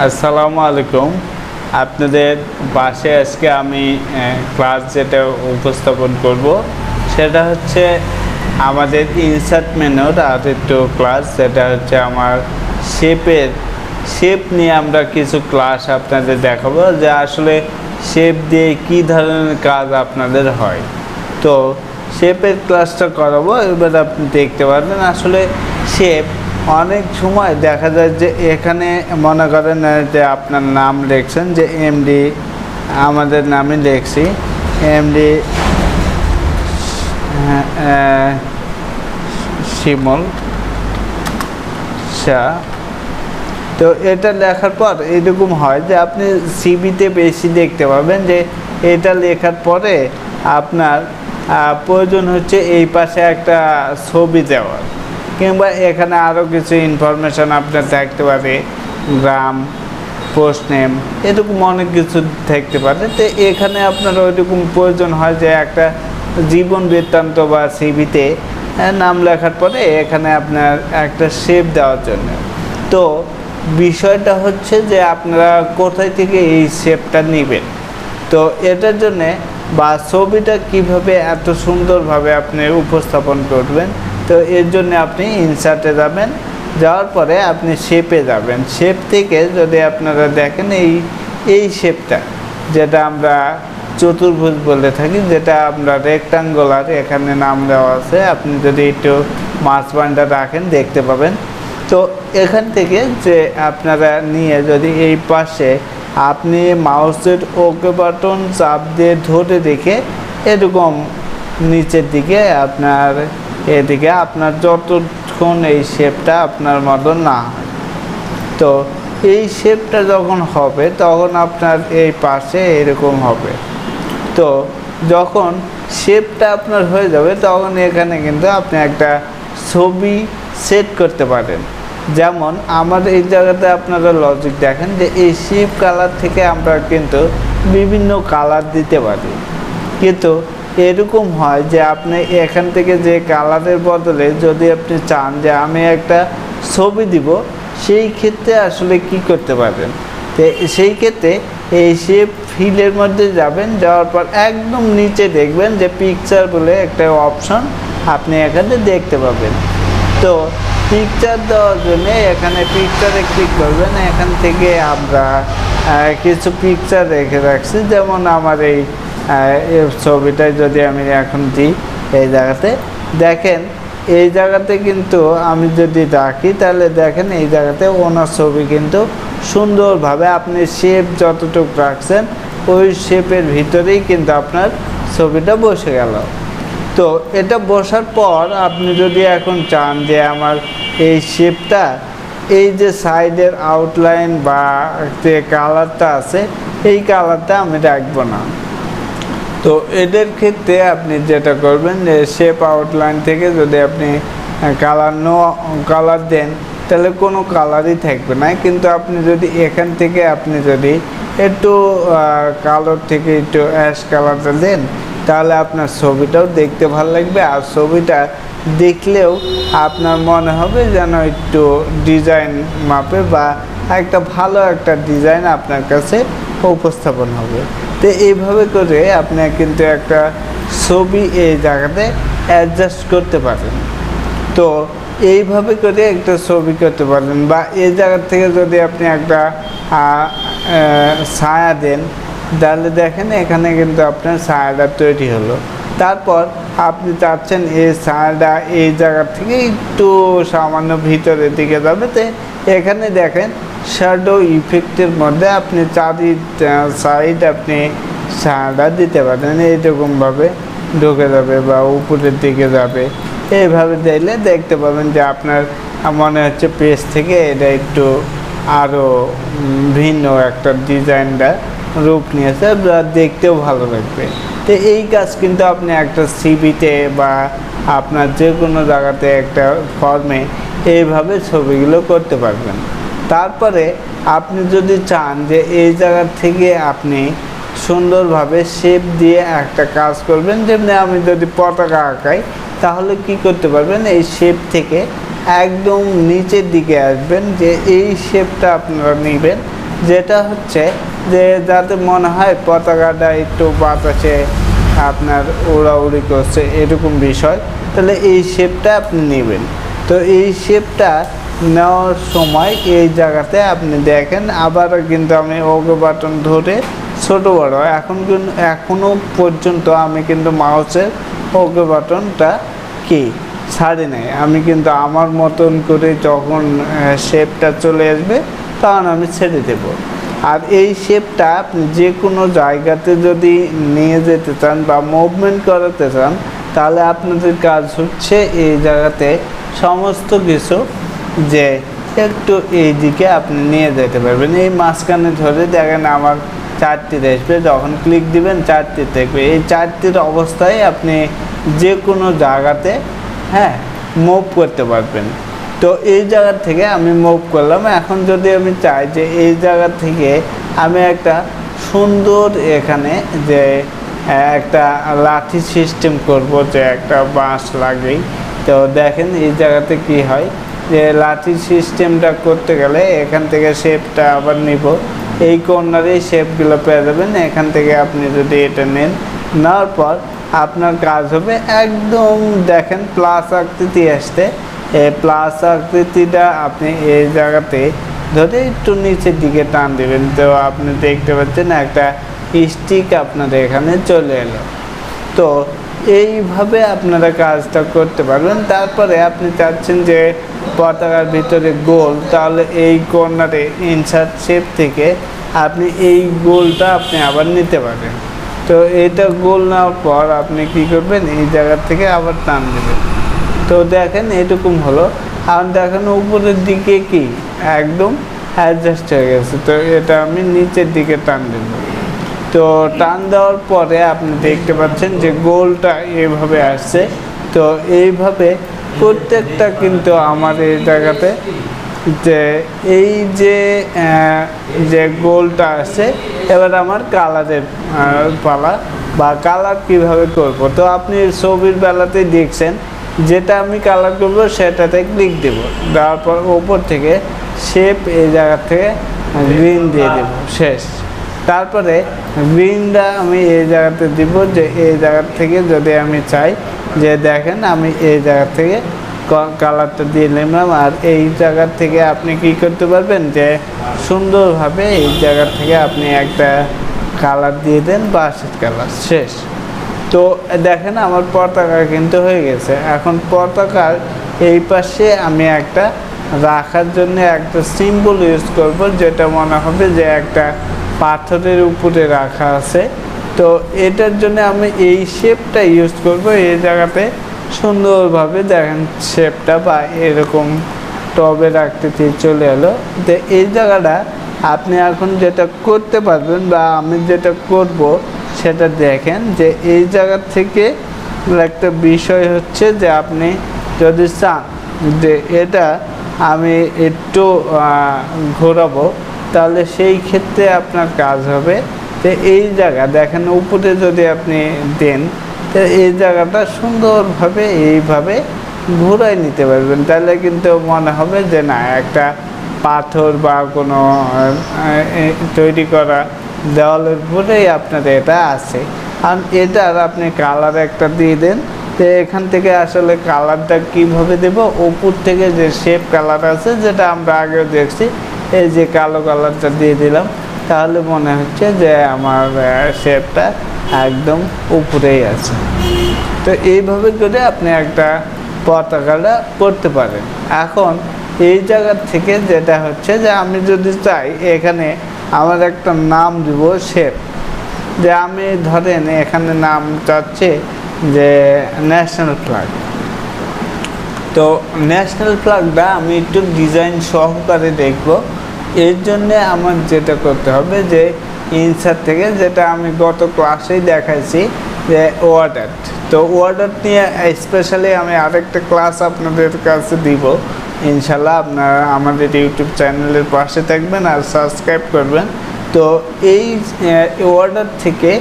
আসসালামু আলাইকুম। আপনাদের পাশে আজকে আমি ক্লাস যেটা উপস্থাপন করব সেটা হচ্ছে আমাদের ইনসার্ট মেনুর আর একটু ক্লাস, যেটা হচ্ছে আমার শেপ নিয়ে আমরা কিছু ক্লাস আপনাদের দেখাবো যে আসলে শেপ দিয়ে কী ধরনের কাজ আপনাদের হয়। তো শেপের ক্লাসটা করাবো। এবার আপনি দেখতে পারবেন আসলে শেপ অনেক সময় দেখা যায় যে এখানে মনে করেন যে আপনার নাম লিখছেন যে এমডি, আমাদের নামে লিখছি এমডি শিমুল শাহ। তো এটা লেখার পর এরকম হয় যে আপনি সিভিতে বেশি দেখতে পাবেন যে এটা লেখার পরে আপনার প্রয়োজন হচ্ছে এই পাশে একটা ছবি দেওয়ার, কিংবা এখানে আরও কিছু ইনফরমেশান আপনার থাকতে পারে, গ্রাম, পোস্ট নেম, এরকম অনেক কিছু থাকতে পারে। তো এখানে আপনার ওইরকম প্রয়োজন হয় যে একটা জীবন বৃত্তান্ত বা সিভিতে নাম লেখার পরে এখানে আপনার একটা শেপ দেওয়ার জন্য। তো বিষয়টা হচ্ছে যে আপনারা কোথায় থেকে এই শেপটা নেবেন, তো এটার জন্যে বা ছবিটা কিভাবে এত সুন্দরভাবে আপনি উপস্থাপন করবেন, তো এর জন্য আপনি ইনসার্টে যাবেন, যাওয়ার পরে আপনি শেপে যাবেন। শেপ থেকে যদি আপনারা দেখেন এই শেপটা যেটা আমরা চতুর্ভুজ বলে থাকি, যেটা আমরা রেক্টাঙ্গুলার, এখানে নাম দেওয়া আছে, আপনি যদি একটু মাঝখানটা রাখেন দেখতে পাবেন। তো এখান থেকে যে আপনারা নিয়ে যদি এই পাশে আপনি মাউসের ওকে বাটন চাপ দিয়ে ধরে রেখে এরকম নিচের দিকে আপনার এদিকে আপনার যতক্ষণ এই শেপটা আপনার মতো না হয়, তো এই শেপটা যখন হবে তখন আপনার এই পাশে এরকম হবে। তো যখন শেপটা আপনার হয়ে যাবে তখন এখানে কিন্তু আপনি একটা ছবি সেট করতে পারেন। যেমন আমার এই জায়গাতে আপনারা লজিক দেখেন যে এই শেপ কালার থেকে আমরা কিন্তু বিভিন্ন কালার দিতে পারি, কিন্তু এরকম হয় যে আপনি এখান থেকে যে কালারের বদলে যদি আপনি চান যে আমি একটা ছবি দিব, সেই ক্ষেত্রে আসলে কি করতে পারেন, তো সেই ক্ষেত্রে এই শেপ ফিলের মধ্যে যাবেন, যাওয়ার পর একদম নিচে দেখবেন যে পিকচার বলে একটা অপশন আপনি এখানে দেখতে পাবেন। তো পিকচার দেওয়ার জন্য এখানে পিকচারে ক্লিক করবেন। এখান থেকে আমরা কিছু পিকচার রেখে রাখছি, যেমন আমার এই ছবিটায় যদি আমি এখন দিই, এই জায়গাতে দেখেন, এই জায়গাতে কিন্তু আমি যদি রাখি তাহলে দেখেন এই জায়গাতে ওনার ছবি কিন্তু সুন্দরভাবে আপনি শেপ যতটুকু রাখছেন ওই শেপের ভিতরেই কিন্তু আপনার ছবিটা বসে গেল। তো এটা বসার পর আপনি যদি এখন চান যে আমার এই শেপটা, এই যে সাইডের আউটলাইন বা যে কালারটা আছে এই কালারটা আমি রাখবো না, তো এদের ক্ষেত্রে আপনি যেটা করবেন যে শেপ আউটলাইন থেকে যদি আপনি কালার দেন তাহলে কোনো কালারই থাকবে না, কিন্তু আপনি যদি এখান থেকে আপনি যদি একটু কালোর থেকে একটু অ্যাশ কালারটা দেন তাহলে আপনার ছবিটাও দেখতে ভালো লাগবে, আর ছবিটা দেখলেও আপনার মনে হবে যেন একটু ডিজাইন মাপে বা একটা ভালো একটা ডিজাইন আপনার কাছে উপস্থাপন হবে। তো এইভাবে করে আপনি কিন্তু একটা ছবি এই জায়গাতে অ্যাডজাস্ট করতে পারেন। তো এইভাবে করে একটা ছবি করতে পারেন, বা এই জায়গা থেকে যদি আপনি একটা ছায়া দেন তাহলে দেখেন এখানে কিন্তু আপনার ছায়াটা তৈরি হলো। তারপর আপনি চাচ্ছেন এই ছায়াটা এই জায়গা থেকে একটু সামান্য ভিতরের দিকে যাবে, তো এখানে দেখেন শ্যাডো ইফেক্টের মধ্যে আপনি সাইড আপনি ছায়াটা দিতে পারেন, এইরকমভাবে ঢুকে যাবে বা উপরের দিকে যাবে। এইভাবে দিলে দেখতে পাবেন যে আপনার মনে হচ্ছে পেজ থেকে এটা একটু আরও ভিন্ন একটা ডিজাইনটা রূপ নিয়েছে, দেখতেও ভালো লাগবে। তো এই কাজ কিন্তু আপনি একটা সিভিতে বা আপনার যে কোনো জায়গাতে একটা ফর্মে এইভাবে ছবিগুলো করতে পারবেন। তারপরে আপনি যদি চান যে এই জায়গা থেকে আপনি সুন্দরভাবে শেপ দিয়ে একটা কাজ করবেন, যেমনি আমি যদি পতাকা আঁকাই তাহলে কি করতে পারবেন, এই শেপ থেকে একদম নিচের দিকে আসবেন, যে এই শেপটা আপনারা নেবেন, যেটা হচ্ছে যে যাতে মনে হয় পতাকাটা একটু বাতাসে আপনার উড়াউড়ি করছে এরকম বিষয়, তাহলে এই শেপটা আপনি নেবেন। তো এই শেপটা নেওয়ার সময় এই জায়গাতে আপনি দেখেন আবারও কিন্তু আমি ওকে বাটন ধরে ছোট বড় এখনও পর্যন্ত আমি কিন্তু মাউসের ওকে বাটনটা কি ছাড়ি নাই। আমি কিন্তু আমার মতন করে যখন শেপটা চলে আসবে তখন আমি ছেড়ে দেব। আর এই শেপটা আপনি যে কোনো জায়গাতে যদি নিয়ে যেতে চান বা মুভমেন্ট করাতে চান, তাহলে আপনাদের কাজ হচ্ছে এই জায়গাতে সমস্ত কিছু যে একটু এই দিকে আপনি নিয়ে যেতে পারবেন। এই মাঝখানে ধরে দেখেন আমার 4টি আসবে, যখন ক্লিক দিবেন 4টি দেখবে। এই 4টির অবস্থায় আপনি যে কোনো জায়গাতে মুভ করতে পারবেন। তো এই জায়গা থেকে আমি মুভ করলাম। এখন যদি আমি চাই যে এই জায়গা থেকে আমি একটা সুন্দর এখানে যে একটা লাঠি সিস্টেম করব, যে একটা বাঁশ লাগেই, তো দেখেন এই জায়গাতে কি হয় যে লাঠি সিস্টেমটা করতে গেলে এখান থেকে শেপটা আবার নিব, এই কর্নারে শেপগুলো পেয়ে যাবেন। এখান থেকে আপনি যদি এটা নেন, নেওয়ার পর আপনার কাজ হবে একদম দেখেন প্লাস আকৃতি আসতে, এই প্লাস আকৃতিটা আপনি এই জায়গাতে ধরে একটু নিচের দিকে টান দেবেন। তো আপনি দেখতে পাচ্ছেন একটা স্টিক আপনাদের এখানে চলে এলো। তো এইভাবে আপনারা কাজটা করতে পারবেন। তারপরে আপনি চাচ্ছেন যে পতাকার ভিতরে গোল, তাহলে এই কর্নারে ইনসার্ট শেপ থেকে আপনি এই গোলটা আপনি আবার নিতে পারেন। তো এটা গোল নেওয়ার পর আপনি কি করবেন, এই জায়গা থেকে আবার টান দেবেন। তো দেখেন এরকম হলো। আর দেখেন উপরের দিকে কি একদম অ্যাডজাস্ট হয়ে গেছে। তো এটা আমি নিচের দিকে টান দেব। তো টান দেওয়ার পরে আপনি দেখতে পাচ্ছেন যে গোলটা এইভাবে আসছে। তো এইভাবে প্রত্যেকটা কিন্তু আমার এই জায়গাতে যে এই যে গোলটা আছে, এবার আমার কালারের পালা বা কালার কিভাবে করব। তো আপনি ছবির বেলাতেই দেখছেন যেটা আমি কালার করব সেটাতে ক্লিক দেব, দেওয়ার পর ওপর থেকে শেপ এই জায়গা থেকে গ্রিন দিয়ে দেব, শেষ। তারপরে গ্রিনটা আমি এই জায়গাতে দিব, যে এই জায়গা থেকে যদি আমি চাই যে দেখেন আমি এই জায়গা থেকে কালারটা দিয়ে নিলাম। আর এই জায়গা থেকে আপনি কি করতে পারবেন যে সুন্দরভাবে এই জায়গা থেকে আপনি একটা কালার দিয়ে দেন, বাঁশের কালার, শেষ। তো দেখেন আমার পতাকা কিন্তু হয়ে গেছে। এখন পতাকার এই পাশে আমি একটা রাখার জন্য একটা সিম্বল ইউজ করব, যেটা মনে হবে যে একটা পাথরের উপরে রাখা আছে। তো এটার জন্য আমি এই শেপটা ইউজ করব। এই জায়গাতে সুন্দরভাবে দেখেন শেপটা বা এরকম টবের আকৃতি চলে এলো। তো এই জায়গাটা আপনি এখন যেটা করতে পারবেন বা আমি যেটা করব সেটা দেখেন, যে এই জায়গা থেকে একটা বিষয় হচ্ছে যে আপনি যদি চান যে এটা আমি একটু ঘোরাবো, তাহলে সেই ক্ষেত্রে আপনার কাজ হবে যে এই জায়গা দেখেন উপরে যদি আপনি দেন, তো এই জায়গাটা সুন্দরভাবে এইভাবে ঘুরাই নিতে পারবেন। তাহলে কিন্তু মনে হবে যে না একটা পাথর বা কোনো তৈরি করা দেওয়ালের উপরেই আপনার এটা আছে। আর এটার আপনি কালার একটা দিয়ে দেন। তো এখান থেকে আসলে কালারটা কিভাবে দেব, উপর থেকে যে শেপ কালার আছে যেটা আমরা আগেও দেখছি, এই যে কালো কালারটা দিয়ে দিলাম, তাহলে মনে হচ্ছে যে আমার শেপটা একদম উপরেই আছে। তো এইভাবে করে আপনি একটা পতাকাটা করতে পারেন। এখন এই জায়গা থেকে যেটা হচ্ছে যে আমি যদি চাই এখানে আমার একটা নাম দিব শেপ, যে আমি ধরেন এখানে নাম চাচ্ছি যে ন্যাশনাল ফ্ল্যাগ। তো ন্যাশনাল ফ্ল্যাগটা আমি একটু ডিজাইন সহকারে দেখব। এর জন্য আমার যেটা করতে হবে যে ইনসার্ট থেকে, যেটা আমি গত ক্লাসেই দেখাইছি যে ওয়ার্ডার। তো ওয়ার্ডার নিয়ে স্পেশালি আমি আরেকটা ক্লাস আপনাদের কাছে দিব ইনশাল্লাহ। আপনারা আমাদের ইউটিউব চ্যানেলের পাশে থাকবেন আর সাবস্ক্রাইব করবেন। তো এই ওয়ার্ডার থেকে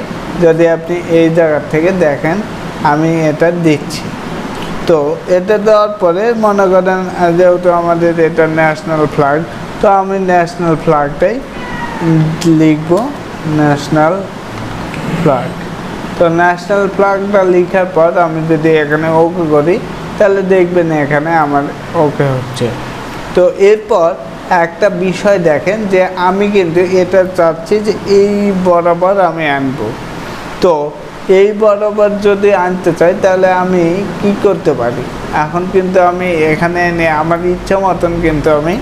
যদি আপনি এই জায়গা থেকে দেখেন আমি এটা দিচ্ছি। তো এটা দেওয়ার পরে মনে করেন যেহেতু আমাদের এটা ন্যাশনাল ফ্ল্যাগ, তো আমি ন্যাশনাল ফ্ল্যাগটাই লিখব ন্যাশনাল ফ্ল্যাগ। তো ন্যাশনাল ফ্ল্যাগটা লেখার পর আমি যদি এখানে ওকে করি তাহলে দেখবেন এখানে আমার ওকে হচ্ছে। তো এরপর একটা বিষয় দেখেন যে আমি কিন্তু এটা চাচ্ছি যে এই বরাবর আমি আনবো। তো এই বরাবর যদি আনতে চাই তাহলে আমি কি করতে পারি, এখন কিন্তু আমি এখানে এনে আমার ইচ্ছা মতন কিন্তু আমি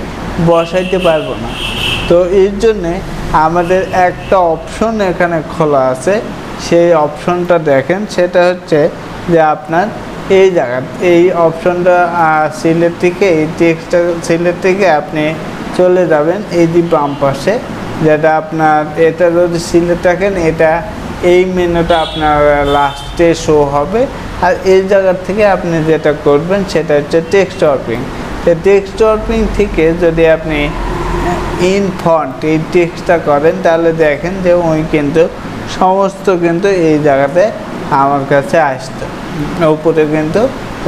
বসাইতে পারবো না। তো এর জন্যে আমাদের একটা অপশন এখানে খোলা আছে, সেই অপশনটা দেখেন, সেটা হচ্ছে যে আপনার এই জায়গা এই অপশনটা সিলেক্ট থেকে এই টেক্সটটা সিলেক্ট থেকে আপনি চলে যাবেন এই যে বাম পাশে, যেটা আপনার এটা যদি সিলেক্ট রাখেন এটা এই মেনুটা আপনার লাস্টে শো হবে। আর এই জায়গা থেকে আপনি যেটা করবেন সেটা হচ্ছে টেক্সট ওয়ার্পিং। তো টেক্সট ওয়ার্পিং থেকে যদি আপনি ইন ফন্ট এই টেক্সটটা করেন তাহলে দেখেন যে ওই কিন্তু সমস্ত কিন্তু এই জায়গাতে আমার কাছে আসতো, উপরে কিন্তু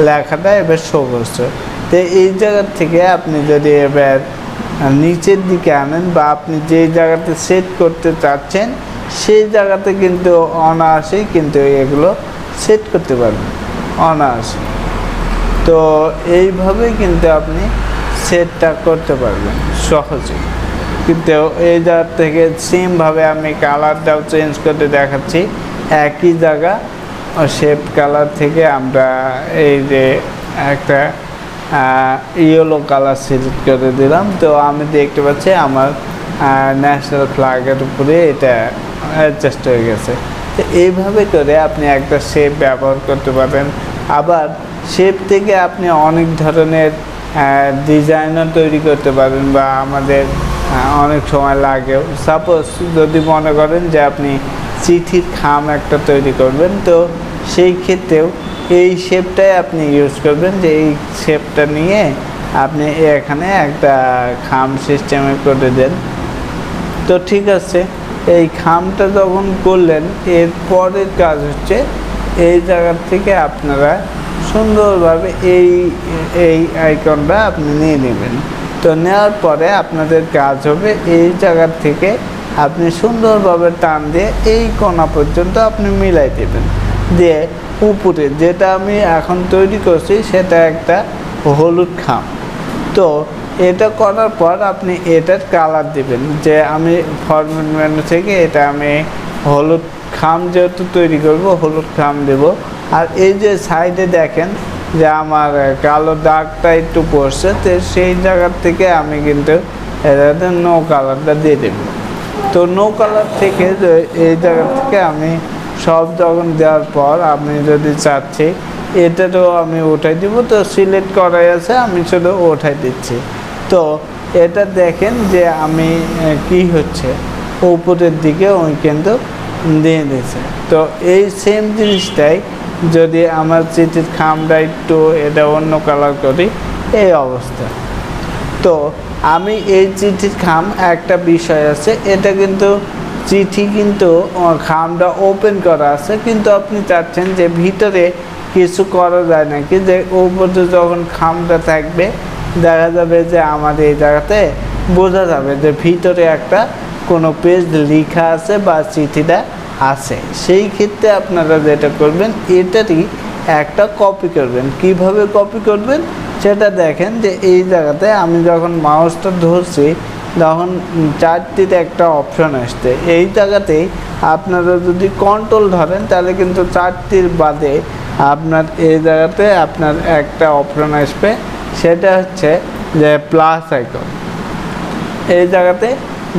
লেখাটা এবার শো করছে। তো এই জায়গা থেকে আপনি যদি এবার নিচের দিকে আনেন বা আপনি যেই জায়গাতে সেট করতে চাচ্ছেন সেই জায়গাতে কিন্তু অনায়াসেই কিন্তু এগুলো সেট করতে পারবেন অনায়াসে। তো এইভাবে কিন্তু আপনি সেটটা করতে পারবেন সহজে। কিন্তু এই জায়গা থেকে সেমভাবে আমি কালারটাও চেঞ্জ করতে দেখাচ্ছি। একই জায়গা শেপ কালার থেকে আমরা এই যে একটা ইয়েলো কালার সিলেক্ট করে দিলাম। তো আমি দেখতে পাচ্ছি আমার ন্যাশনাল ফ্ল্যাগের উপরে এটা অ্যাডজাস্ট হয়ে গেছে। তো এইভাবে করে আপনি একটা শেপ ব্যবহার করতে পারেন। আবার শেপ থেকে আপনি অনেক ধরনের ডিজাইনও তৈরি করতে পারেন বা আমাদের অনেক সময় লাগেও। সাপোজ যদি মনে করেন যে আপনি চিঠির খাম একটা তৈরি করবেন, তো সেই ক্ষেত্রেও এই শেপটাই আপনি ইউজ করবেন, যে এই শেপটা নিয়ে আপনি এখানে একটা খাম সিস্টেমে করে দেন। তো ঠিক আছে, এই খামটা যখন করলেন এর পরের কাজ হচ্ছে এই জায়গা থেকে আপনারা সুন্দরভাবে এই আইকনটা আপনি নিয়ে নেবেন। তো নেওয়ার পরে আপনাদের কাজ হবে এই জায়গা থেকে আপনি সুন্দরভাবে টান দিয়ে এই কোণা পর্যন্ত আপনি মিলাই দেবেন, দিয়ে উপরে যেটা আমি এখন তৈরি করছি সেটা একটা হলুদ খাম। তো এটা করার পর আপনি এটার কালার দিবেন, যে আমি ফরম্যাট মেনু থেকে এটা আমি হলুদ খাম যেহেতু তৈরি করব হলুদ খাম দেব। আর এই যে সাইডে দেখেন যে আমার কালো দাগটা একটু পড়ছে, তো সেই জায়গার থেকে আমি কিন্তু এটাতে নো কালারটা দিয়ে দেব। তো নো কালার থেকে এই জায়গা থেকে আমি সব যখন দেওয়ার পর আমি যদি চাচ্ছি এটাতেও আমি উঠাই দিব, তো সিলেক্ট করাই আছে আমি শুধু উঠাই দিচ্ছি। তো এটা দেখেন যে আমি কি হচ্ছে উপরের দিকে ওই কিন্তু দিয়ে দিচ্ছে। তো এই সেম জিনিসটাই যদি আমার চিঠির খামটা একটু এটা অন্য কালার করি এই অবস্থা। তো আমি এই চিঠির খাম একটা বিষয় আছে, এটা কিন্তু চিঠি কিন্তু খামটা ওপেন করা আছে, কিন্তু আপনি চাচ্ছেন যে ভিতরে কিছু করা যায় নাকি, যে উপরে যখন খামটা থাকবে দেখা যাবে যে আমাদের এই জায়গাতে বোঝা যাবে যে ভিতরে একটা কোনো পেজ লেখা আছে বা চিঠিটা আছে। সেই ক্ষেত্রে আপনারা যেটা করবেন এটারই একটা কপি করবেন। কিভাবে কপি করবেন সেটা দেখেন, যে এই জায়গাতে আমি যখন মাউসটা ধরছি তখন চারটিতে একটা অপশন আসছে, এই জায়গাতেই আপনারা যদি কন্ট্রোল ধরেন তাহলে কিন্তু চারটির বাদে আপনার এই জায়গাতে আপনার একটা অপশন আসবে, সেটা হচ্ছে যে প্লাস আইকন। এই জায়গাতে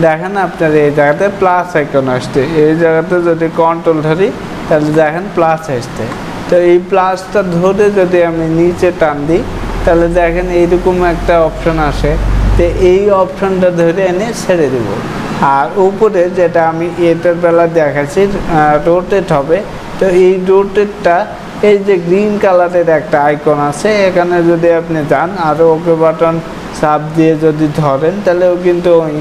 দেখেন আপনার এই জায়গাতে প্লাস আইকন আসছে, এই জায়গাতে যদি কন্ট্রোল ধরি তাহলে দেখেন প্লাস আসছে। তো এই প্লাসটা ধরে যদি আমি নিচে টান দিই তাহলে দেখেন এইরকম একটা অপশন আসে। তো এই অপশনটা ধরে এনে ছেড়ে দেব। আর উপরে যেটা আমি এটার বেলা দেখাচ্ছি রোটেট হবে, তো এই রোটেটটা এই যে গ্রিন কালারের একটা আইকন আছে এখানে যদি আপনি যান আর ওকে বাটন চাপ দিয়ে যদি ধরেন তাহলেও কিন্তু ওই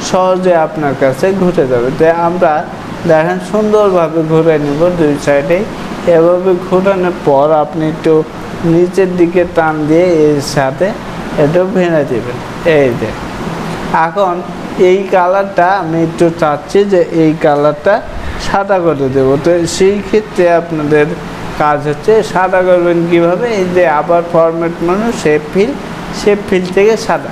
সহজে আপনার কাছে ঘুরে যাবে। তো আমরা দেখেন সুন্দরভাবে ঘুরে নিব দুই সাইডেই। এভাবে ঘোরানোর পর আপনি একটু নিচের দিকে টান দিয়ে এর সাথে একটু ভেঙে দেবেন। এই যে এখন এই কালারটা আমি একটু চাচ্ছি যে এই কালারটা সাদা করে দেবো। তো সেই ক্ষেত্রে আপনাদের কাজ হচ্ছে সাদা করবেন কীভাবে, এই যে আবার ফরম্যাট মেনু শেপ ফিল থেকে সাদা।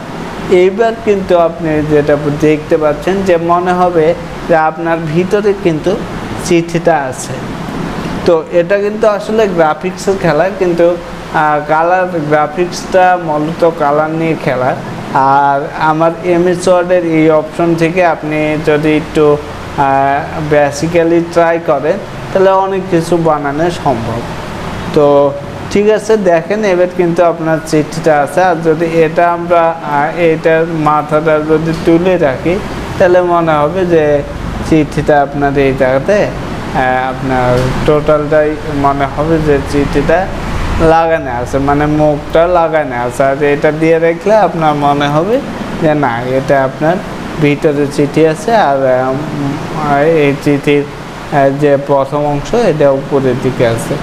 এইবার কিন্তু আপনি যেটা দেখতে পাচ্ছেন যে মনে হবে যে আপনার ভিতরে কিন্তু চিঠিটা আছে। তো এটা কিন্তু আসলে গ্রাফিক্সের খেলা, কিন্তু কালার গ্রাফিক্সটা মূলত কালার নিয়ে খেলা। আর আমার এমএস ওয়ার্ডের এই অপশন থেকে আপনি যদি একটু বেসিক্যালি ট্রাই করেন তাহলে অনেক কিছু বানানো সম্ভব। তো ঠিক আছে, দেখেন এবার কিন্তু আপনার চিঠিটা আছে। আর যদি এটা আমরা এইটার মাথাটা যদি তুলে রাখি তাহলে মনে হবে যে চিঠিটা আপনার এই জায়গাতে আপনার টোটালটাই মনে হবে যে চিঠিটা লাগানো আছে, মানে মুখটা লাগানো আছে। আর এটা দিয়ে রাখলে আপনার মনে হবে যে না, এটা আপনার ভিতরে চিঠি আছে। আর এই চিঠির যে প্রথম অংশ এটা উপরের দিকে আছে।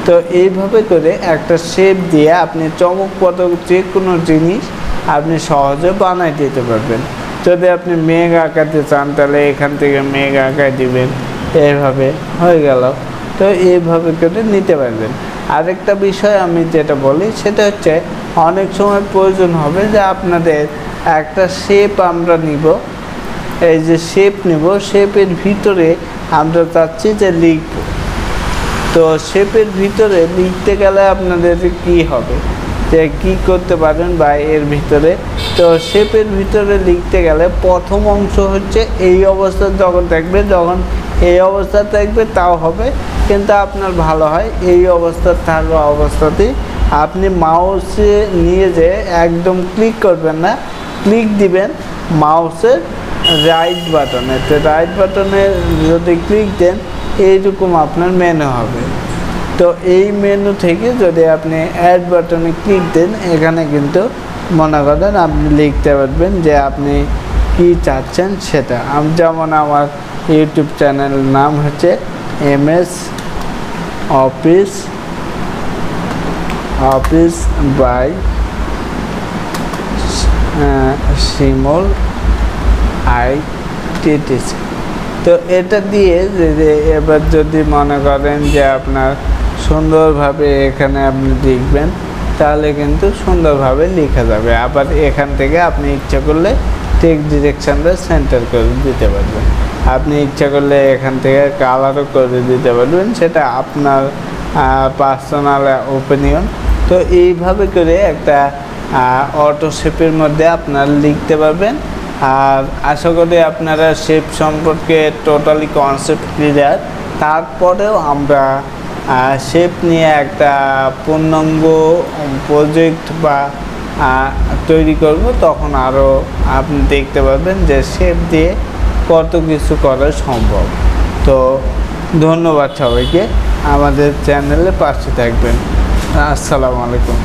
তো এইভাবে করে একটা শেপ দিয়ে আপনি চমকপ্রদ যে কোনো জিনিস আপনি সহজে বানাই দিতে পারবেন। যদি আপনি মেঘ আঁকাতে চান তাহলে এখান থেকে মেঘ আঁকায় দিবেন, এইভাবে হয়ে গেল। তো এইভাবে করে নিতে পারবেন। আরেকটা বিষয় আমি যেটা বলি সেটা হচ্ছে অনেক সময় প্রয়োজন হবে যে আপনাদের একটা শেপ আমরা নিব, এই যে শেপ নিব, শেপের ভিতরে আমরা চাচ্ছি যে লিখব। তো শেপের ভিতরে লিখতে গেলে আপনাদের কি হবে, যে কি করতে পারেন বা এর ভিতরে। তো শেপের ভিতরে লিখতে গেলে প্রথম অংশ হচ্ছে এই অবস্থা যখন থাকবে, যখন এই অবস্থা থাকবে তাও হবে, কিন্তু আপনার ভালো হয় এই অবস্থা থাকা অবস্থাতেই আপনি মাউসে নিয়ে যে একদম ক্লিক করবেন না, ক্লিক দিবেন মাউসের রাইট বাটনে। তো রাইট বাটনে যদি ক্লিক দেন এইরকম আপনার মেনু হবে। তো এই মেনু থেকে যদি আপনি অ্যাড বাটনে ক্লিক দেন এখানে কিন্তু মনে করেন আপনি লিখতে পারবেন যে আপনি কি চাচ্ছেন সেটা। যেমন আমার ইউটিউব চ্যানেলের নাম হচ্ছে এমএস অফিস বাই shimulittc। তো এটা দিয়ে যে এবার যদি মনে করেন যে আপনার সুন্দরভাবে এখানে আপনি লিখবেন তাহলে কিন্তু সুন্দরভাবে লেখা যাবে। আবার এখান থেকে আপনি ইচ্ছা করলে টেক্সট ডিরেকশনটা সেন্টার করে দিতে পারবেন, আপনি ইচ্ছা করলে এখান থেকে কালারও করে দিতে পারবেন, সেটা আপনার পার্সোনাল ওপিনিয়ন। তো এইভাবে করে একটা অটো শেপের মধ্যে আপনারা লিখতে পারবেন। আর আশা করি আপনারা শেপ সম্পর্কে টোটালি কনসেপ্ট ক্লিয়ার। তারপরেও আমরা শেপ নিয়ে একটা পূর্ণাঙ্গ প্রজেক্ট বা তৈরি করব, তখন আরও আপনি দেখতে পাবেন যে শেপ দিয়ে কত কিছু করা সম্ভব। তো ধন্যবাদ সবাইকে, আমাদের চ্যানেলে পাশে থাকবেন। আসসালামু আলাইকুম।